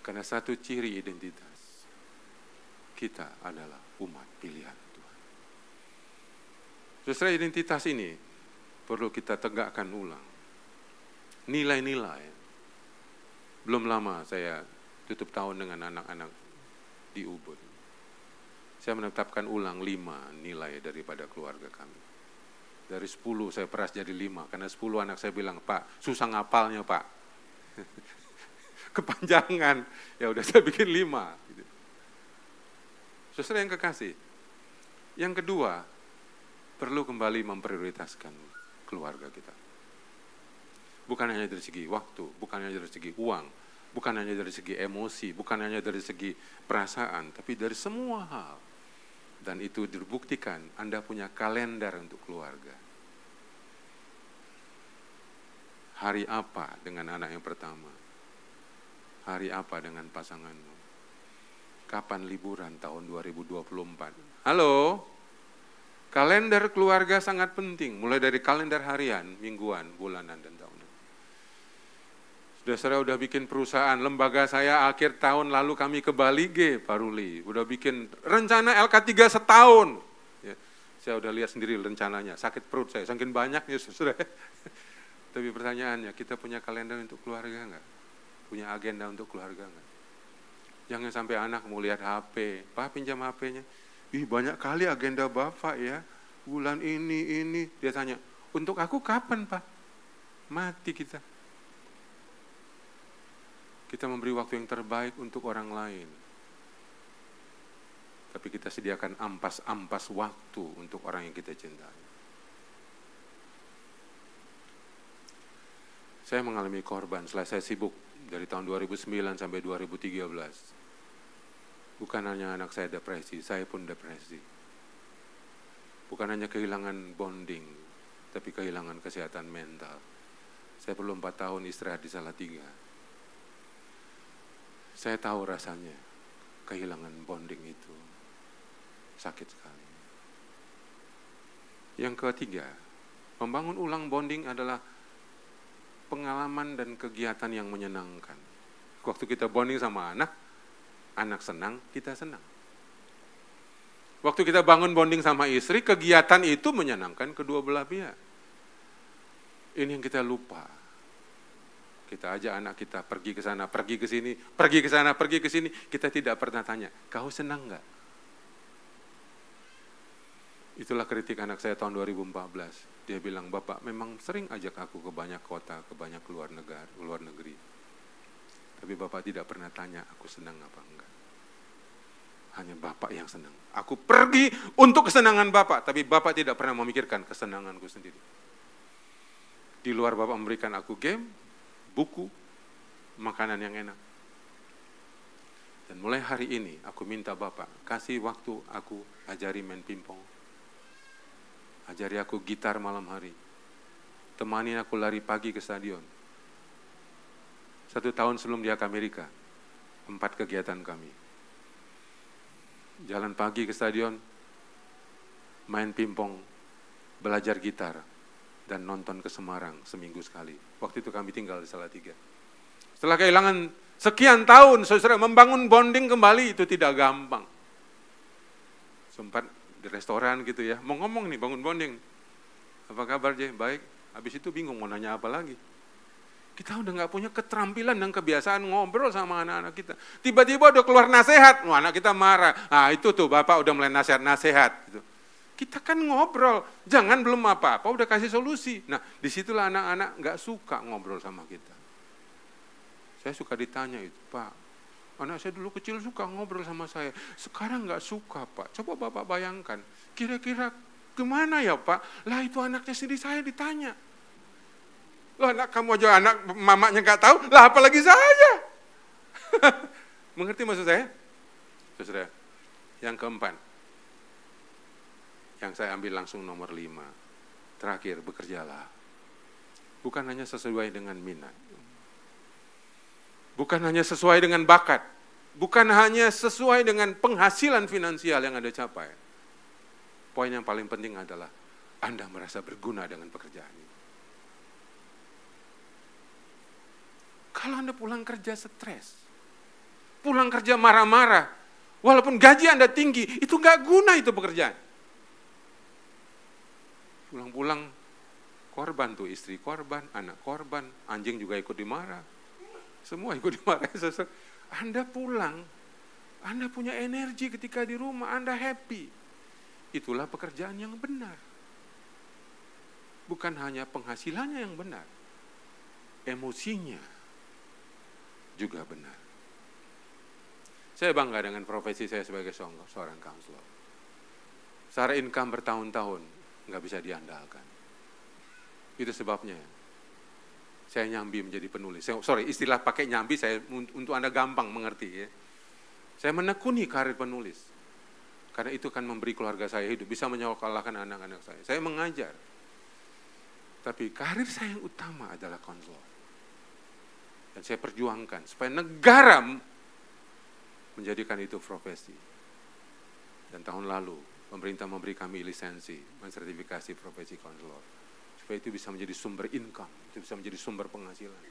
Karena satu ciri identitas, kita adalah umat pilihan Tuhan. Sesuai identitas ini, perlu kita tegakkan ulang. Nilai-nilai. Belum lama saya tutup tahun dengan anak-anak di Ubud. Saya menetapkan ulang 5 nilai daripada keluarga kami. Dari 10 saya peras jadi 5, karena 10 anak saya bilang, Pak, susah ngapalnya Pak. Kepanjangan, ya udah saya bikin 5. Gitu. Saudara yang kekasih, yang kedua, perlu kembali memprioritaskan keluarga kita. Bukan hanya dari segi waktu, bukan hanya dari segi uang, bukan hanya dari segi emosi, bukan hanya dari segi perasaan, tapi dari semua hal. Dan itu dibuktikan Anda punya kalender untuk keluarga. Hari apa dengan anak yang pertama? Hari apa dengan pasanganmu? Kapan liburan tahun 2024? Halo? Kalender keluarga sangat penting, mulai dari kalender harian, mingguan, bulanan, dan tahunan. Saya udah bikin perusahaan, lembaga saya akhir tahun lalu kami ke Bali, Pak Ruli. Udah bikin rencana LK3 setahun. Ya, saya udah lihat sendiri rencananya, sakit perut saya, saking banyaknya saudara. Tapi pertanyaannya, kita punya kalender untuk keluarga enggak? Punya agenda untuk keluarga enggak? Jangan sampai anak mau lihat HP, Pak pinjam HP-nya. Ih banyak kali agenda Bapak ya, bulan ini. Dia tanya, untuk aku kapan Pak? Mati kita. Kita memberi waktu yang terbaik untuk orang lain. Tapi kita sediakan ampas-ampas waktu untuk orang yang kita cintai. Saya mengalami korban setelah saya sibuk dari tahun 2009 sampai 2013. Bukan hanya anak saya depresi, saya pun depresi. Bukan hanya kehilangan bonding, tapi kehilangan kesehatan mental. Saya perlu 4 tahun istirahat di Salatiga. Saya tahu rasanya kehilangan bonding itu sakit sekali. Yang ketiga, Membangun ulang bonding adalah pengalaman dan kegiatan yang menyenangkan. Waktu kita bonding sama anak senang, kita senang. Waktu kita bangun bonding sama istri, kegiatan itu menyenangkan kedua belah pihak. Ini yang kita lupa. Kita ajak anak kita pergi ke sana, pergi ke sini, pergi ke sana, pergi ke sini. Kita tidak pernah tanya, kau senang nggak? Itulah kritik anak saya tahun 2014. Dia bilang, Bapak memang sering ajak aku ke banyak kota, ke banyak luar negeri. Tapi Bapak tidak pernah tanya aku senang apa enggak. Hanya Bapak yang senang. Aku pergi untuk kesenangan Bapak, tapi Bapak tidak pernah memikirkan kesenanganku sendiri. Di luar Bapak memberikan aku game, buku, makanan yang enak. Dan mulai hari ini aku minta Bapak kasih waktu aku ajari main pingpong. Ajari aku gitar malam hari. Temani aku lari pagi ke stadion. 1 tahun sebelum dia ke Amerika, 4 kegiatan kami. Jalan pagi ke stadion, main pingpong, belajar gitar, dan nonton ke Semarang seminggu sekali. Waktu itu kami tinggal di Salatiga. Setelah kehilangan sekian tahun, saudara, membangun bonding kembali itu tidak gampang. Sempat di restoran gitu ya, mau ngomong nih bangun bonding. Apa kabar Jay? Baik. Habis itu bingung mau nanya apa lagi. Kita udah nggak punya keterampilan dan kebiasaan ngobrol sama anak-anak kita. Tiba-tiba udah keluar nasihat, wah anak kita marah. Ah itu tuh Bapak udah mulai nasihat-nasihat. Gitu. Kita kan ngobrol, jangan belum apa-apa udah kasih solusi. Nah disitulah anak-anak nggak suka ngobrol sama kita. Saya suka ditanya itu, Pak. Anak saya dulu kecil suka ngobrol sama saya, sekarang nggak suka Pak. Coba Bapak bayangkan, kira-kira gimana ya Pak? Lah itu anaknya sendiri saya ditanya. Loh anak kamu aja anak mamanya nggak tahu, lah apalagi saya. Mengerti maksud saya? Saudara, yang keempat, yang saya ambil langsung nomor 5. Terakhir, bekerjalah. Bukan hanya sesuai dengan minat. Bukan hanya sesuai dengan bakat. Bukan hanya sesuai dengan penghasilan finansial yang Anda capai. Poin yang paling penting adalah Anda merasa berguna dengan pekerjaan ini. Kalau Anda pulang kerja stres, pulang kerja marah-marah, walaupun gaji Anda tinggi, itu nggak guna itu pekerjaan. Pulang-pulang korban tuh, istri korban, anak korban, anjing juga ikut dimarah. Semua ikut dimarahin. Anda pulang, Anda punya energi ketika di rumah, Anda happy. Itulah pekerjaan yang benar. Bukan hanya penghasilannya yang benar, emosinya juga benar. Saya bangga dengan profesi saya sebagai seorang counselor. Secara income bertahun-tahun nggak bisa diandalkan. Itu sebabnya saya nyambi menjadi penulis. Istilah pakai nyambi saya untuk Anda gampang mengerti ya. Saya menekuni karir penulis. Karena itu kan memberi keluarga saya hidup, bisa menyekolahkan anak-anak saya. Saya mengajar. Tapi karir saya yang utama adalah konselor. Dan saya perjuangkan supaya negara menjadikan itu profesi. Dan tahun lalu pemerintah memberi kami lisensi mensertifikasi profesi konselor. Supaya itu bisa menjadi sumber income, itu bisa menjadi sumber penghasilan.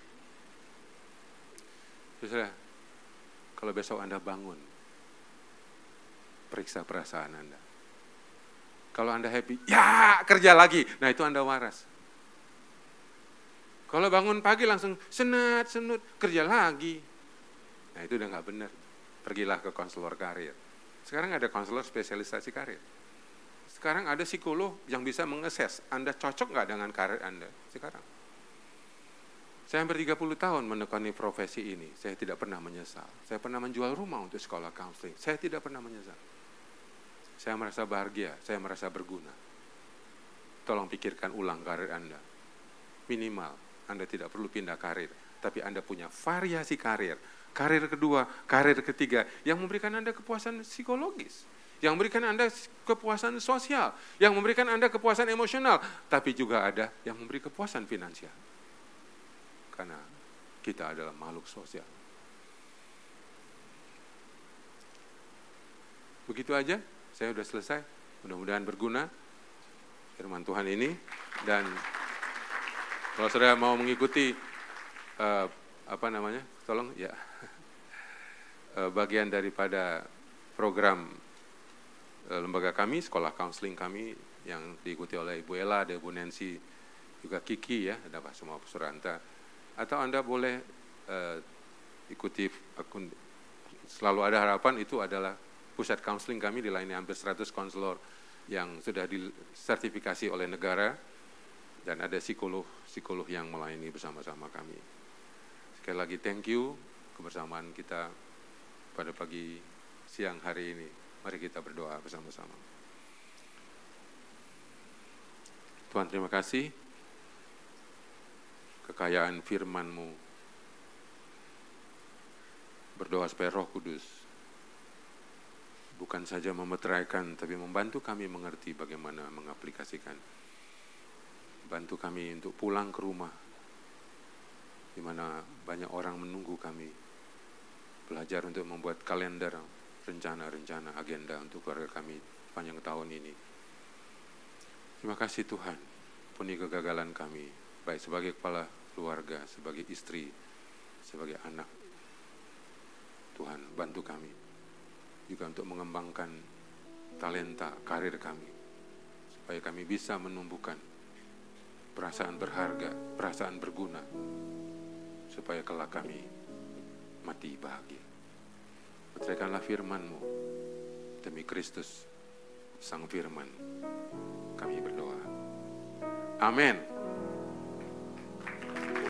Saudara, kalau besok Anda bangun, periksa perasaan Anda. Kalau Anda happy, ya kerja lagi, nah itu Anda waras. Kalau bangun pagi langsung senut, kerja lagi, nah itu udah nggak benar. Pergilah ke konselor karir. Sekarang ada konselor spesialisasi karir. Sekarang ada psikolog yang bisa mengeses Anda cocok nggak dengan karir Anda sekarang. Saya hampir 30 tahun menekuni profesi ini. Saya tidak pernah menyesal. Saya pernah menjual rumah untuk sekolah counseling. Saya tidak pernah menyesal. Saya merasa bahagia, saya merasa berguna. Tolong pikirkan ulang karir Anda. Minimal Anda tidak perlu pindah karir, tapi Anda punya variasi karir. Karir kedua, karir ketiga yang memberikan Anda kepuasan psikologis. Yang memberikan Anda kepuasan sosial, yang memberikan Anda kepuasan emosional, tapi juga ada yang memberi kepuasan finansial. Karena kita adalah makhluk sosial. Begitu aja, saya sudah selesai. Mudah-mudahan berguna. firman Tuhan ini. Dan kalau saudara mau mengikuti bagian daripada program lembaga kami, sekolah counseling kami yang diikuti oleh Ibu Ella, ada Ibu Nancy, juga Kiki ya, ada semua Suranta. Atau Anda boleh ikuti akun Selalu Ada Harapan, itu adalah pusat counseling kami, dilayani hampir 100 konselor yang sudah disertifikasi oleh negara, dan ada psikolog yang melayani bersama-sama kami. Sekali lagi thank you kebersamaan kita pada pagi siang hari ini. Mari kita berdoa bersama-sama. Tuhan, terima kasih kekayaan firman-Mu. Berdoa supaya Roh Kudus bukan saja memeteraikan, tapi membantu kami mengerti bagaimana mengaplikasikan. Bantu kami untuk pulang ke rumah, di mana banyak orang menunggu kami. Belajar untuk membuat kalender, rencana-rencana, agenda untuk keluarga kami panjang tahun ini. Terima kasih Tuhan, ampuni kegagalan kami, baik sebagai kepala keluarga, sebagai istri, sebagai anak. Tuhan, bantu kami juga untuk mengembangkan talenta karir kami, supaya kami bisa menumbuhkan perasaan berharga, perasaan berguna, supaya kelak kami mati bahagia. Meteraikanlah firman-Mu, demi Kristus, Sang Firman, kami berdoa. Amin.